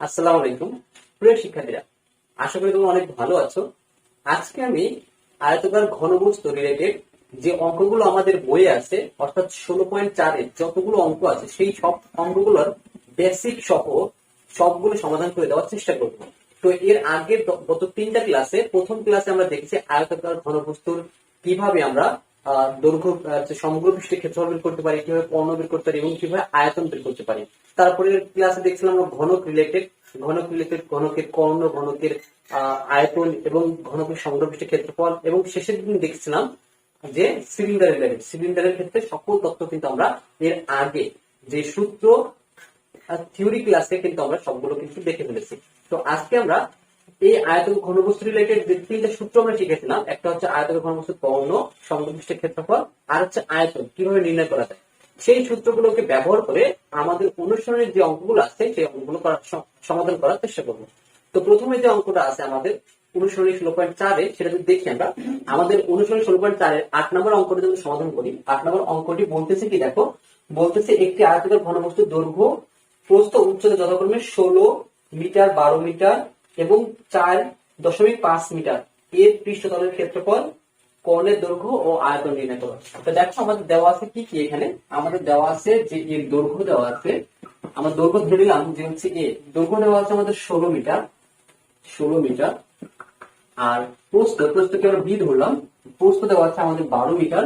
আসসালামু আলাইকুম প্রিয় শিক্ষার্থীরা, আশা করি তোমরা অনেক ভালো আছো। আজকে আমি আয়তকার ঘনবস্তু রিলেটেড যে অঙ্কগুলো আমাদের বইয়ে আছে, অর্থাৎ 16.4-এর যতগুলো অঙ্ক আছে সেই সব অঙ্কগুলোর বেসিক সহ সবগুলো সমাধান করে দেওয়ার চেষ্টা করব। তো এর আগের গত 3টা ক্লাসে, প্রথম ক্লাসে আমরা দেখেছি আয়তকার ঘনবস্তুর কিভাবে আমরা দৈর্ঘ্য সমগ্র পৃষ্ঠের ক্ষেত্রফল বের করতে পারি, কিভাবে কর্ণ বের করতে পারি এবং কিভাবে আয়তন বের করতে পারি। তারপরে ক্লাসে দেখছিলাম আমরা ঘনক রিলেটেড ঘনকের কর্ণ, ঘনকের আয়তন এবং ঘনকের সমগ্র পৃষ্ঠের ক্ষেত্রফল, এবং শেষের দিন দেখছিলাম যে সিলিন্ডারের ক্ষেত্রে সকল তথ্য কিন্তু আমরা এর আগে যে সূত্র থিওরি ক্লাসে কিন্তু আমরা সবগুলো কিন্তু দেখে ফেলেছি। তো আজকে আমরা এই আয়তন ঘনবস্তু রিলেটেড যে 3টা সূত্র আমরা শিখেছিলাম, একটা হচ্ছে আয়তন ঘনবস্তুর কর্ণ, সমগ্র পৃষ্ঠের ক্ষেত্রফল, আর হচ্ছে আয়তন কিভাবে নির্ণয় করা যায়, সেই সূত্রগুলোকে ব্যবহার করে আমাদের অনুসরণের যে অঙ্কগুলো আছে সেই অঙ্কগুলো সমাধান করার চেষ্টা করবো। তো প্রথমে যে অঙ্কটা আছে আমাদের অনুসরণী 16.4-এ, সেটা যদি দেখি আমরা, আমাদের অনুসরণী 16.4-এর 8 নম্বর অঙ্কটি যদি সমাধান করি, 8 নম্বর অঙ্কটি বলতেছে কি দেখো, বলতেছে একটি আয়তকার ঘনবস্তুর দৈর্ঘ্য প্রস্থ উচ্চতা যথাক্রমে 16 মিটার, 12 মিটার এবং 4.5 মিটার এর পৃষ্ঠতলের ক্ষেত্রফল, কর্ণের দৈর্ঘ্য ও আয়তন নির্ণয় করো। তো দেখো আমাদের দেওয়া আছে কি কি, এখানে আমাদের দেওয়া আছে যে এর দৈর্ঘ্য দেওয়া আছে, আমরা দৈর্ঘ্য ধরে নিলাম যে হচ্ছে এ, দৈর্ঘ্য দেওয়া আছে আমাদের 16 মিটার, আর প্রস্থকে আমরা বি ধরলাম, প্রস্থ দেওয়া আছে আমাদের 12 মিটার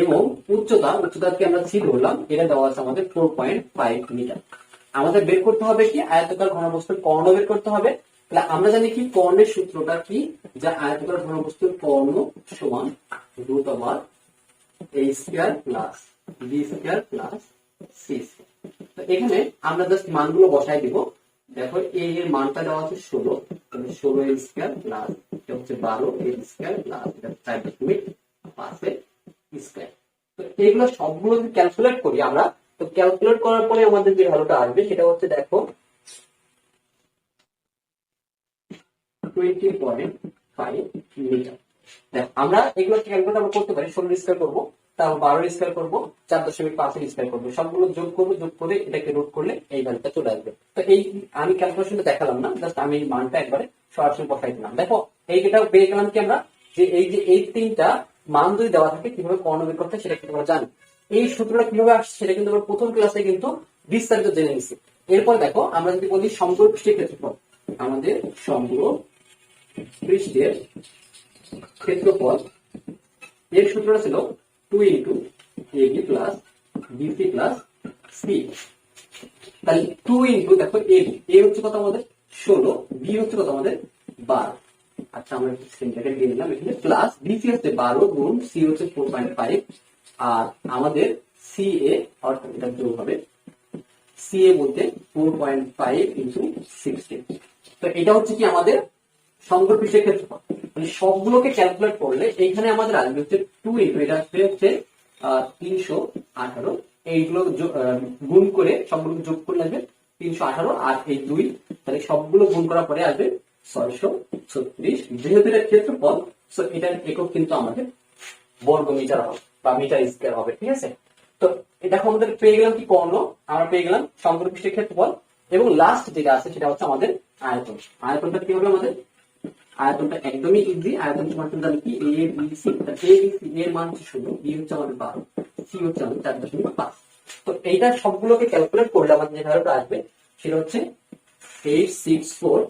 এবং উচ্চতাকে আমরা সি ধরলাম, এটা দেওয়া আছে আমাদের 4.5 মিটার। আমাদের বের করতে হবে কি, আয়তকার ঘনবস্তুর কর্ণ বের করতে হবে। তাহলে আমরা জানি কি কর্ণের সূত্রটা কি, যা আয়তকার ঘনবস্তুর কর্ণ সমান √a² plus b² plus c²। তো এখানে আমরা জাস্ট মানগুলো বসাই দিব। দেখো a এর মানটা দেওয়া আছে 16, তাহলে 16a² প্লাস এটা হচ্ছে 12a² প্লাস এটা 4.5a²। তো এগুলো সবগুলো যদি ক্যালকুলেট করি আমরা, তো ক্যালকুলেট করার পরে আমাদের যে ভ্যালুটা আসবে সেটা হচ্ছে দেখো 20.5 মিটার। দেখো আমরা এগুলো ক্যালকুলেট আমরা করতে পারি, 16 করবো, তারপর 12 করবো, 4.5 করবো, সবগুলো যোগ করে এটাকে রুট করলে এই ভ্যালুটা চলে আসবে। তো এই আমি ক্যালকুলেশনটা দেখালাম না, জাস্ট আমি মানটা একবারে সরাসরি বসাই দিলাম। দেখো এইটা পেয়ে গেলাম কি আমরা, যে এই 3টা মান যদি দেওয়া থাকে কিভাবে কর্ণ বের করতে সেটা কিন্তু আমরা জানি। এই সূত্রটা কিভাবে আসছে সেটা কিন্তু আমরা প্রথম ক্লাসে কিন্তু বিস্তারিত জেনে নিছি। এরপর দেখো আমরা যদি বলি সমগ্র পৃষ্ঠের ক্ষেত্রফল, আমাদের সমগ্র পৃষ্ঠের ক্ষেত্রফল এর সূত্রটা ছিল 2 * ab plus bc plus c। তাহলে 2 দেখো a হচ্ছে কত আমাদের 16, b হচ্ছে কত আমাদের 12। আচ্ছা আমরা সেন্টারে দিয়ে দিলাম এখানে, প্লাস bc হচ্ছে 12 গুণ c হচ্ছে 4.5, আর আমাদের ca অর্থাৎ এটা যোগ হবে, ca বলতে 4.5 × 16। তো এটা হচ্ছে কি আমাদের সমগ্র পৃষ্ঠের ক্ষেত্রফল। মানে সবগুলোকে ক্যালকুলেট করলে এইখানে আমাদের আসবে হচ্ছে 2 এটা হচ্ছে 318, এইগুলো গুণ করে সবগুলো যোগ করলে আসবে 318 আর এই 2, তাহলে সবগুলো গুণ করার পরে আসবে 636। যেহেতু এটা ক্ষেত্রফল, সো এটার একক কিন্তু আমাদের বর্গ মিটার হবে বা মিটার স্কয়ার হবে, ঠিক আছে। তো দেখো আমাদের পেয়ে গেলাম কি কর্ণ, আমরা পেয়ে গেলাম সমগ্র পৃষ্ঠের ক্ষেত্রফল, এবং লাস্ট যেটা আছে সেটা হচ্ছে আমাদের আয়তন। আয়তনটা কি হবে আমাদের, আয়তনটা একদমই ইজি। আয়তন সমান জানি কি a b c, এর মান হচ্ছে 16, b হচ্ছে আমাদের 12, c হচ্ছে আমাদের 4.5। তো এইটা সবগুলোকে ক্যালকুলেট করলে আমাদের যে ভ্যালুটা আসবে সেটা হচ্ছে 864।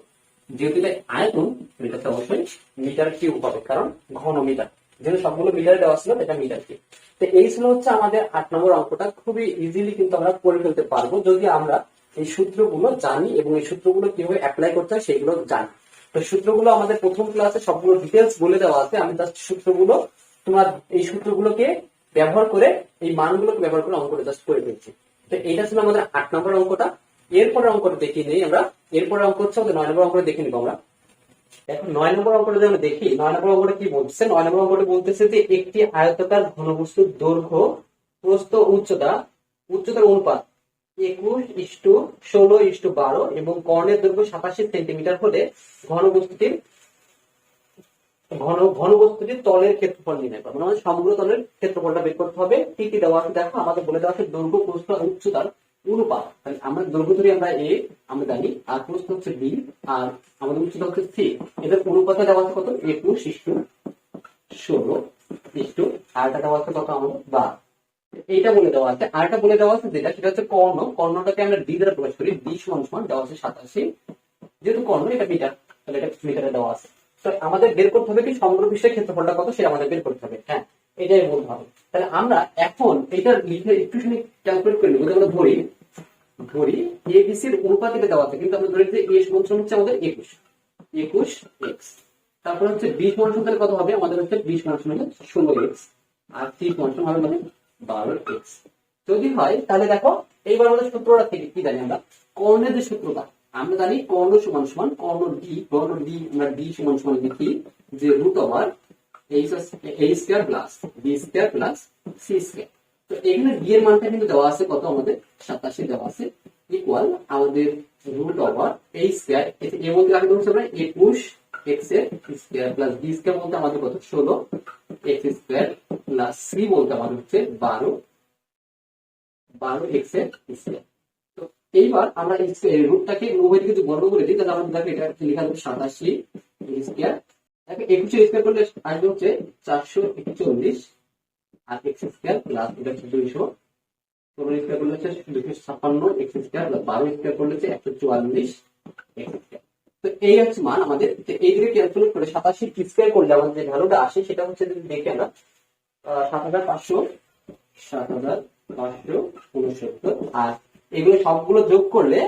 যেহেতু এটা আয়তন, এটাতে অবশ্যই মিটার কিউব হবে, কারণ ঘন মিটার, যেহেতু সবগুলো মিটারে দেওয়া ছিল এটা মিটার কিউব। তো এই ছিল হচ্ছে আমাদের 8 নম্বর অঙ্কটা। খুবই ইজিলি কিন্তু আমরা করে ফেলতে পারবো যদি আমরা এই সূত্রগুলো জানি এবং এই সূত্রগুলো কিভাবে অ্যাপ্লাই করতে হয় সেগুলো জানি। তো সূত্রগুলো আমাদের প্রথম ক্লাসে সবগুলো ডিটেলস বলে দেওয়া আছে, আমি জাস্ট সূত্রগুলো তোমার এই সূত্রগুলোকে ব্যবহার করে, এই মানগুলোকে ব্যবহার করে অঙ্কটা জাস্ট করে ফেলছি। তো এইটা ছিল আমাদের 8 নম্বর অঙ্কটা। এরপরের অঙ্কটা দেখিয়ে নেই আমরা, এরপরের অঙ্ক হচ্ছে আমাদের 9 নম্বর অঙ্কটা দেখে নিবো আমরা। এখন 9 নম্বর অঙ্কটা যদি আমরা দেখি, 9 নম্বর অঙ্কটা কি বলছে, 9 নম্বর অঙ্কটা বলতেছে যে একটি আয়তাকার ঘনবস্তুর দৈর্ঘ্য, প্রস্থ, উচ্চতার অনুপাত 21:16:12 এবং কর্ণের দৈর্ঘ্য 87 সেন্টিমিটার হলে ঘনবস্তুটির ঘনবস্তুটির তলের ক্ষেত্রফল নির্ণয় করবো, মানে সমগ্র তলের ক্ষেত্রফলটা বের করতে হবে। কি কি দেওয়া আছে দেখো, আমাদের বলে দেওয়া আছে দৈর্ঘ্য, প্রস্থ আর উচ্চতার অনুপাত। তাহলে আমরা দৈর্ঘ্য ধরি আমরা এ, আমরা জানি, আর প্রস্থ হচ্ছে বি, আর আমাদের উচ্চতা হচ্ছে সি। এদের অনুপাতে দেওয়া আছে কত, 21:16 আরটা দেওয়া আছে কত আমাদের 12। এইটা বলে দেওয়া আছে। আরটা বলে দেওয়া আছে যেটা, সেটা হচ্ছে কর্ণ। কর্ণটাকে আমরা ডি দ্বারা প্রকাশ করি। ডি সমান দেওয়া আছে 87, যেহেতু কর্ণ এটা মিটার, তাহলে এটা মিটারে দেওয়া আছে। তো আমাদের বের করতে হবে কি সমগ্র পৃষ্ঠের ক্ষেত্রফলটা কত, সেটা আমাদের বের করতে হবে। হ্যাঁ, এটাই বলতে হবে। তাহলে আমরা এখন এটা লিখে একটুখানি ক্যালকুলেট করে নেবো। আমরা ধরি এবিসির অনুপাত এটা দেওয়া আছে, কিন্তু আমরা ধরি যে এ সমান হচ্ছে আমাদের 21 এক্স। তারপর হচ্ছে বি সমান তাহলে কত হবে আমাদের, হচ্ছে বি সমান 16 এক্স, আর সি সমান হবে মানে 12 এক্স। যদি হয় তাহলে দেখো এইবার আমাদের সূত্রটা থেকে কি জানি আমরা, কর্ণের যে সূত্রটা আমরা জানি, কর্ণ সমান কর্ণ ডি আমরা ডি সমান লিখি যে root over a square plus B square plus C square. তো এখানে বি এর মানটা কিন্তু দেওয়া আছে কত আমাদের, 87 দেওয়া আছে, ইকুয়াল আমাদের রুট ওভার a স্কয়ার, এর মধ্যে আগে ধরছি আমরা 21 এক্স এর স্কয়ার প্লাস বি স্কয়ার বলতে আমাদের কত 16 এক্স স্কয়ার প্লাস সি বলতে আমাদের হচ্ছে 12 এক্স এর স্কয়ার। তো এইবার আমরা এই রুটটাকে উভয় দিকে যদি বর্গ করে দিই, তাহলে আমাদের দেখো এটা লেখা যাবে 87 স্কয়ার, 21 স্কয়ার করলে আসবে হচ্ছে 441, আর এক্স স্কয়ার প্লাস এটা হচ্ছে 216 স্কয়ার করলে হচ্ছে 256 এক্স স্কয়ার প্লাস 12 স্কয়ার করলে হচ্ছে 144 এক্স স্কয়ার। তো এই হচ্ছে মান আমাদের। এই দিকে ক্যালকুলেট করে 87 স্কয়ার করলে আমাদের যে ভ্যালুটা আসে সেটা হচ্ছে, যদি দেখি আমরা 7569, আর এগুলো সবগুলো যোগ করলে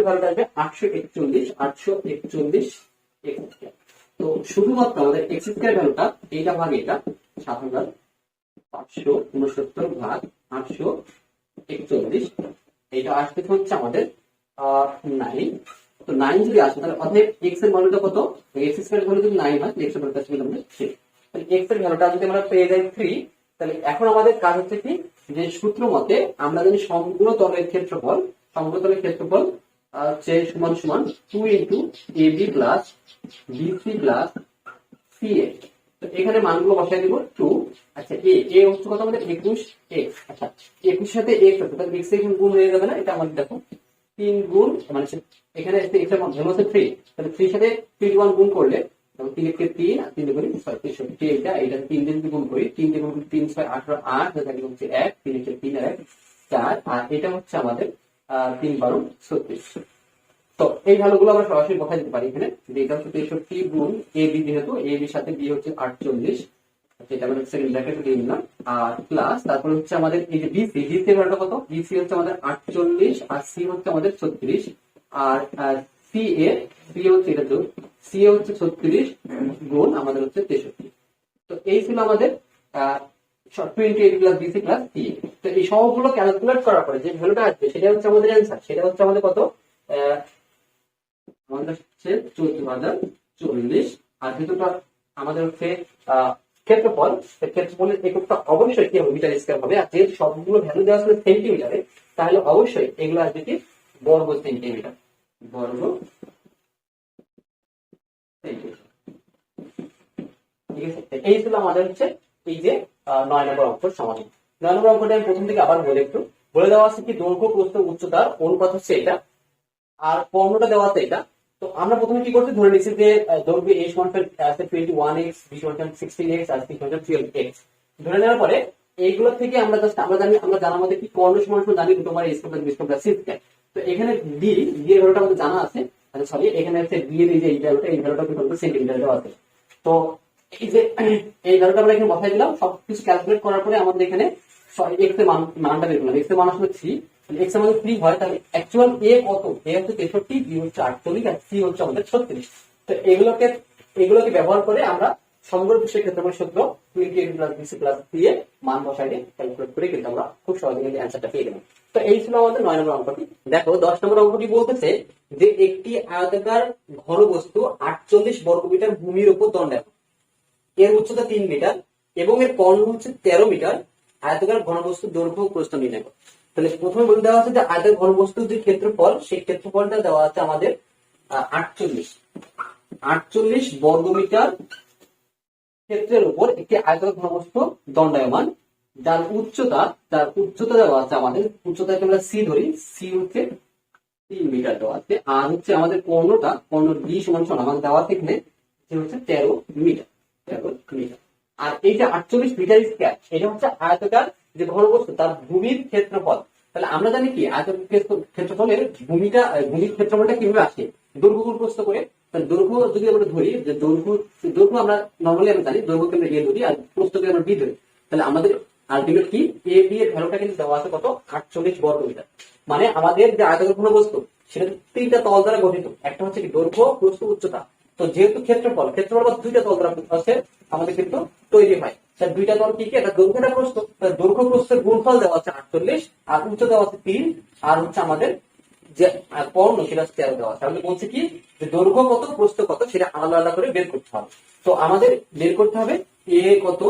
ভ্যালুটা আসবে 841 এক্স স্কয়ার। তো শুধুমাত্র আমাদের এক্স স্কয়ার ভ্যালুটা এইটা ভাগ এটা 7569 ভাগ 841, এইটা আসতে হচ্ছে আমাদের 9। তো 9 যদি আসে তাহলে অতএব এক্স এর ভ্যালুটা কত, এক্স স্কয়ার ভ্যালু যদি 9 হয়, এক্স এর ভ্যালুটা আসবে আমাদের 3। তাহলে এক্স এর ভ্যালুটা যদি আমরা পেয়ে যাই 3, তাহলে এখন আমাদের কাজ হচ্ছে কি, যে সূত্র মতে আমরা জানি সমগ্র তলের ক্ষেত্রফল হচ্ছে সমান 2 into AB plus BC plus CA. তো এখানে মানগুলো বসাই দিব 2। আচ্ছা এ হচ্ছে কত আমাদের 21 এক্স। আচ্ছা 21 সাথে এক্স আছে, তাহলে এক্স এর গুণ হয়ে যাবে না, এটা আমাদের দেখো 3 গুণ, মানে এখানে এক্স এর মান হচ্ছে 3, তাহলে 3 সাথে 3 গুণ করলে 3 কে 3 আর 3 গুণ 6 63, এটা 3 দিয়ে গুণ করি, 3 দিয়ে গুণ 3 6 18 8, তাহলে হচ্ছে 1, 3 হচ্ছে 3 আর 1 4, আর এটা হচ্ছে আমাদের 3 12 36। তো এই ভ্যালুগুলো আমরা সরাসরি বসাই দিতে পারি এখানে, যে এটা হচ্ছে 63 গুণ এ বি, যেহেতু এ বির সাথে বি হচ্ছে 48, এটা আমরা সেকেন্ড ব্র্যাকেটে দিয়ে দিলাম, আর প্লাস তারপর হচ্ছে আমাদের এই যে বিসি এর ভ্যালুটা কত, বিসি হচ্ছে আমাদের 48 আর সি হচ্ছে আমাদের 36, আর সি হচ্ছে এটা যোগ, সি হচ্ছে 36 গুণ আমাদের হচ্ছে 63। তো এই ছিল আমাদের 28 প্লাস বিসি প্লাস সি। তো এই সবগুলো ক্যালকুলেট করার পরে যে ভ্যালুটা আসবে সেটা হচ্ছে আমাদের অ্যান্সার, সেটা হচ্ছে আমাদের কত, আমাদের হচ্ছে 14040, আর যেহেতুটা আমাদের হচ্ছে ক্ষেত্রফলের এককটা অবশ্যই কি হবে, মিটার স্কয়ার হবে। আর যে সবগুলো ভ্যালু দেওয়া আছে সেন্টিমিটারে, তাহলে অবশ্যই এগুলো আসবে কি বর্গ সেন্টিমিটার, ঠিক আছে। এই ছিল আমাদের হচ্ছে এই যে 9 নম্বর অঙ্কের সমাধান। 9 নম্বর অঙ্কটা আমি প্রথম থেকে আবার বলে দেওয়া আছে কি, দৈর্ঘ্য প্রস্থ উচ্চতার অনুপাত হচ্ছে এটা, আর কর্ণটা দেওয়া আছে এটা। তো আমরা প্রথমে কি করতে ধরে নিচ্ছি যে দৈর্ঘ্য a সমান 21x, b সমান 16x, আর c সমান 12x ধরে নেওয়ার পরে এইগুলো থেকে আমরা জানার মধ্যে কি কর্ণ সমান জানি দুটো মানে a square b square c square. তো এখানে d এর ভ্যালুটা আমাদের জানা আছে, তাহলে সরি এখানে হচ্ছে d এর এই ভ্যালুটা কি বলবো সেন্টিমিটারে দেওয়া আছে। তো এই যে এই ভ্যালুটা আমরা এখানে বসাই দিলাম, সবকিছু ক্যালকুলেট করার পরে আমাদের এখানে x এর মানটা বের করলাম, x এর মান আসলে 3, x এর মান 3 হয়, তাহলে অ্যাকচুয়াল a কত, a হচ্ছে 63, b হচ্ছে 48, আর c হচ্ছে আমাদের 36। তো এগুলোকে ব্যবহার করে আমরা সমগ্র পৃষ্ঠের ক্ষেত্রফল সূত্র 28 প্লাস bc প্লাস c এর মান বসাইলে ক্যালকুলেট করে কিন্তু আমরা খুব সহজে কিন্তু অ্যানসারটা পেয়ে গেলাম। তো এই ছিল আমাদের 9 নম্বর অঙ্কটি। দেখো 10 নম্বর অঙ্কটি বলতেছে যে একটি আয়তাকার ঘনবস্তু 48 বর্গমিটার ভূমির উপর দণ্ডায়মান, এর উচ্চতা 3 মিটার এবং এর কর্ণ হচ্ছে 13 মিটার, আয়তাকার ঘনবস্তুর দৈর্ঘ্য ও প্রস্থ নির্ণয় করো। তাহলে প্রথমে বলে দেওয়া আছে যে আয়তাকার ঘনবস্তুর যে ক্ষেত্রফল, সেই ক্ষেত্রফলটা দেওয়া আছে আমাদের 48 বর্গমিটার ক্ষেত্রের উপর একটি আয়তকার ঘনবস্তু দণ্ডায়মান, যার উচ্চতা দেওয়া আছে আমাদের, উচ্চতাকে আমরা সি ধরি, সি হচ্ছে 3 মিটার দেওয়া আছে, আর হচ্ছে আমাদের কর্ণ ডি সমান আমাদের দেওয়া আছে এখানে যে হচ্ছে 13 মিটার, 13 মিটার। আর এইটা 48 মিটার স্কয়ার, এটা হচ্ছে আয়তকার যে ঘনবস্তু তার ভূমির ক্ষেত্রফল। তাহলে আমরা জানি কি আয়তকার ক্ষেত্রফলের ভূমির ক্ষেত্রফলটা কিভাবে আসে, দৈর্ঘ্য গুণ প্রস্থ করে। তাহলে দৈর্ঘ্য যদি আমরা ধরি, যে দৈর্ঘ্য আমরা নরমালি আমরা জানি দৈর্ঘ্যকে আমরা এ ধরি আর প্রস্থকে আমরা বি ধরি। তাহলে আমাদের আলটিমেট কি এ বি এর ভ্যালুটা কিন্তু দেওয়া আছে কত, 48 বর্গ মিটার। মানে আমাদের যে আয়তকার ঘনবস্তু সেটা 3টা তল দ্বারা গঠিত, একটা হচ্ছে কি দৈর্ঘ্য, প্রস্থ, উচ্চতা। তো যেহেতু ক্ষেত্রফল বা 2টা তল দ্বারা আছে আমাদের কিন্তু তৈরি হয়। তার 2টা তল কি কি, এটা দৈর্ঘ্যটা প্রস্থ, দৈর্ঘ্য প্রস্থের গুণফল দেওয়া আছে 48, আর উচ্চতা দেওয়া আছে 3, আর হচ্ছে আমাদের যে কর্ণ সেটা 13 দেওয়া আছে। তাহলে বলছে কি যে দৈর্ঘ্য কত প্রস্থ কত সেটা আলাদা আলাদা করে বের করতে হবে। তো আমাদের বের করতে হবে এ কত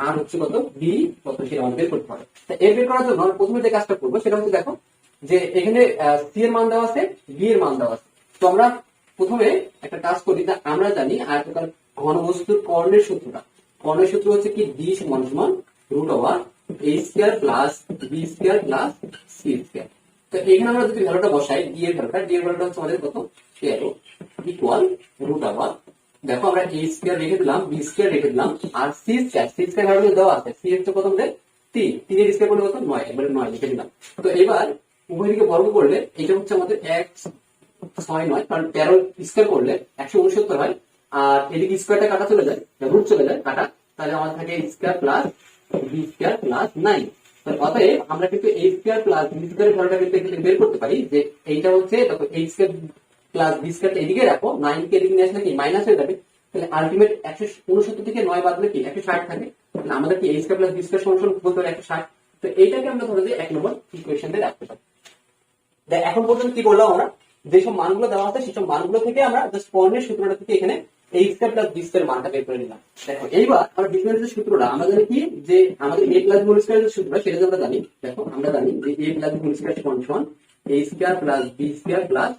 আর হচ্ছে কত বি কত সেটা আমাদের বের করতে হবে। তা এর বের করার জন্য আমরা প্রথমে যে কাজটা করবো সেটা হচ্ছে দেখো যে এখানে সি এর মান দেওয়া আছে, বি এর মান দেওয়া আছে। তো আমরা প্রথমে একটা কাজ করি, আমরা জানি আয়তকার ঘনবস্তুর কর্ণের সূত্র হচ্ছে কি ডি সমান সমান root over a square plus B square plus C square. তো এখানে আমরা যদি ভ্যালুটা বসাই, ডি এর ভ্যালুটা হচ্ছে আমাদের কত 13 ইকুয়াল রুট ওভার, দেখো আমরা এ স্কয়ার রেখে দিলাম, বি স্কয়ার রেখে দিলাম, আর সি স্কয়ার ভ্যালু দেওয়া আছে, সি হচ্ছে কত আমাদের 3 এর স্কয়ার করলে কত 9, এবারে 9 লিখে দিলাম। তো এবার উভয় দিকে বর্গ করলে এটা হচ্ছে আমাদের 1 6 9, কারণ 13 স্কয়ার করলে 169 হয়, আর এদিকে স্কয়ারটা কাটা চলে যায়, রুট চলে যায় কাটা, তাহলে আমাদের থাকে a square plus b square plus 9। তাহলে অতএব আমরা কিন্তু a স্কয়ার প্লাস b স্কয়ারের ভ্যালুটা কিন্তু এখানে বের করতে পারি, যে এইটা হচ্ছে দেখো a স্কয়ার প্লাস b স্কয়ারটা এদিকে রাখো, 9 কে এদিকে নিয়ে আসলে কি মাইনাস হয়ে যাবে। তাহলে আলটিমেট 169 থেকে 9 বাদ দিলে কি 160 থাকে। তাহলে আমাদের কি a square plus b square সমান বলতে পারি 160। তো এইটাকে আমরা ধরে যে 1 নম্বর ইকুয়েশনে রাখতে পারি। এখন পর্যন্ত কি করলাম, আমরা যেসব মানগুলো দেওয়া আছে সেসব মানগুলো থেকে আমরা জাস্ট কর্ণের সূত্রটা থেকে এখানে a square plus b square মানটা বের করে নিলাম। দেখো এইবার আমরা ডিফারেন্সের সূত্রটা আমরা জানি কি, যে আমাদের a প্লাস b হোল স্কয়ারের সূত্র সেটা আমরা জানি। দেখো আমরা জানি যে a plus b whole square সমান a square plus b square plus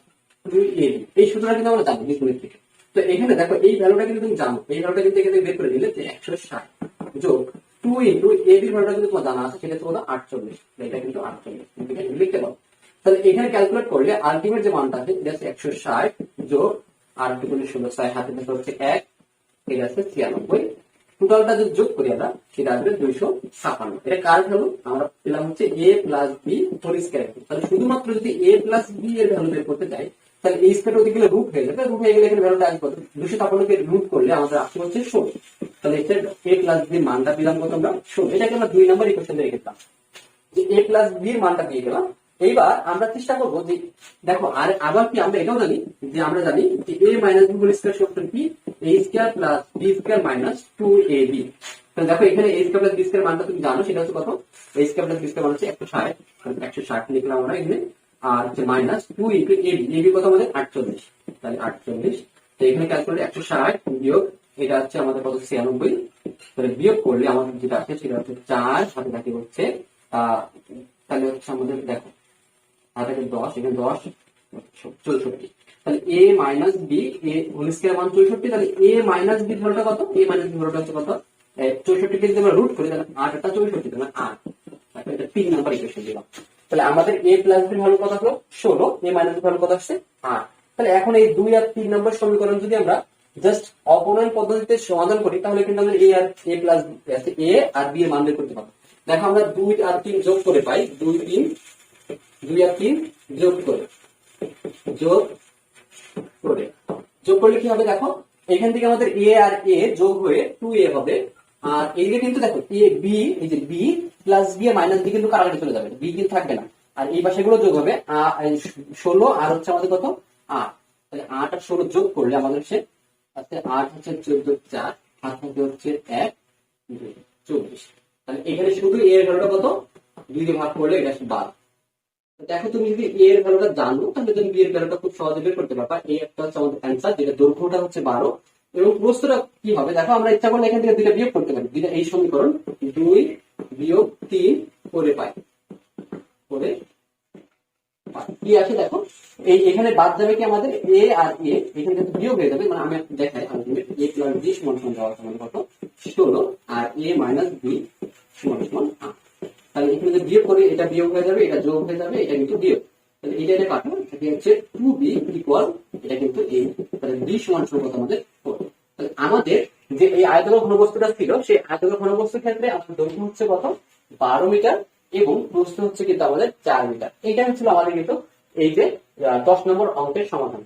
2ab, এই সূত্রটা কিন্তু আমরা জানি বীজগণিত থেকে। তো এখানে দেখো এই ভ্যালুটা কিন্তু তুমি জানো, এই ভ্যালুটা কিন্তু এখানে বের করে নিলে যে 160 যোগ 2 ইনটু ab এর ভ্যালুটা কিন্তু তোমার জানা আছে, সেটা হলো 48, এটা কিন্তু 48 এখানে লিখতে পারো। তাহলে এখানে ক্যালকুলেট করলে আলটিমেট যে মানটা আছে এটা হচ্ছে 160 যোগ 8 দুগুণে 16, 6 হাতে থেকে হচ্ছে 1, এটা আছে 96, টোটালটা যদি যোগ করি আমরা সেটা আসবে 256। এটা কার ভ্যালু আমরা পেলাম হচ্ছে a plus b whole square. তাহলে শুধুমাত্র যদি a প্লাস b এর ভ্যালু বের করতে চাই তাহলে এই স্কয়ার ওদিকে গেলে রুট হয়ে যাবে, রুট হয়ে গেলে এখানে ভ্যালুটা আসবে কত 256 কে রুট করলে আমাদের আসবে হচ্ছে 16। তাহলে এটা a প্লাস b এর মানটা পেলাম কত আমরা 16। এটাকে আমরা 2 নম্বর ইকুয়েশনে রেখেছিলাম যে a প্লাস b এর মানটা পেয়ে গেলাম। এইবার আমরা চেষ্টা করবো যে দেখো আর আবার কি আমরা এটাও জানি যে আমরা জানি যে a minus b whole square সমান কি a square plus b square minus 2ab। তাহলে দেখো এখানে a square plus b square মানটা তুমি জানো, সেটা হচ্ছে কত a square plus b square মান হচ্ছে 160, 160 লিখলাম আমরা এখানে, আর হচ্ছে মাইনাস 2 ইনটু ab কত আমাদের 48, তাহলে 48। তো এখানে ক্যালকুলেট 160 বিয়োগ এটা হচ্ছে আমাদের কত 96, তাহলে বিয়োগ করলে আমাদের যেটা আছে সেটা হচ্ছে 4, সাথে থাকে হচ্ছে তাহলে হচ্ছে আমাদের দেখো হাতে 10, এখানে 10 64, তাহলে a minus b a whole square মান 64। তাহলে a মাইনাস b ভ্যালুটা কত, a মাইনাস b ভ্যালুটা হচ্ছে কত 64 কে যদি আমরা রুট করি তাহলে 8 টা 64, তাহলে 8, তাহলে এটা 3 নাম্বার ইকুয়েশন দিলাম। তাহলে আমাদের a প্লাস b ভ্যালু কত হলো 16, a মাইনাস b ভ্যালু কত আসছে 8। তাহলে এখন এই 2 আর 3 নাম্বার সমীকরণ যদি আমরা জাস্ট অপনয়ন পদ্ধতিতে সমাধান করি তাহলে কিন্তু আমরা a আর a প্লাস a আর b এর মান বের করতে পারবো। দেখো আমরা 2 আর 3 যোগ করে পাই, 2 আর 3 যোগ করে কি হবে দেখো এখান থেকে আমাদের a আর a যোগ হয়ে 2a হবে, আর এইদিকে কিন্তু দেখো a b, এই যে b প্লাস b আর মাইনাস b কিন্তু কাটাকাটি চলে যাবে, b কিন্তু থাকবে না, আর এই পাশে গুলো যোগ হবে 16 আর হচ্ছে আমাদের কত 8। তাহলে 8 আর 16 যোগ করলে আমাদের হচ্ছে 8 হচ্ছে 14 4, হাত থেকে হচ্ছে 1 2 24। তাহলে এখানে শুধু a এর ভ্যালুটা কত 2 দিয়ে ভাগ করলে এটা আসবে 12। দেখো তুমি যদি a এর ভ্যালুটা জানো তাহলে তুমি b এর ভ্যালুটা খুব সহজে বের করতে পারবা। a একটা হচ্ছে আমাদের অ্যানসার, যেটা দৈর্ঘ্যটা হচ্ছে 12 এবং প্রস্থটা কি হবে দেখো আমরা ইচ্ছা করলে এখান থেকে দুইটা বিয়োগ করতে পারি, দুইটা এই সমীকরণ 2 বিয়োগ 3 করে পাই, করে কি আসে দেখো এই এখানে বাদ যাবে কি আমাদের a আর a, এখানে কিন্তু বিয়োগ হয়ে যাবে, মানে আমি দেখাই আলটিমেট a প্লাস b সমান সমান দেওয়া আছে আমাদের কত 16 আর a মাইনাস বি সমান সমান 8। তাহলে এখানে যদি বিয়োগ করি এটা বিয়োগ হয়ে যাবে, এটা যোগ হয়ে যাবে, এটা কিন্তু বিয়োগ। তাহলে এটা কাটবো, এটা হচ্ছে 2b ইকুয়াল এটা কিন্তু a। তাহলে b সমান সমান কত আমাদের 4। তাহলে আমাদের যে এই আয়তকার ঘনবস্তুটা ছিল সেই আয়তকার ঘনবস্তুর ক্ষেত্রে আমাদের দৈর্ঘ্য হচ্ছে কত 12 মিটার এবং প্রস্থ হচ্ছে কিন্তু আমাদের 4 মিটার। এটা হচ্ছিল আমাদের কিন্তু এই যে 10 নম্বর অঙ্কের সমাধান।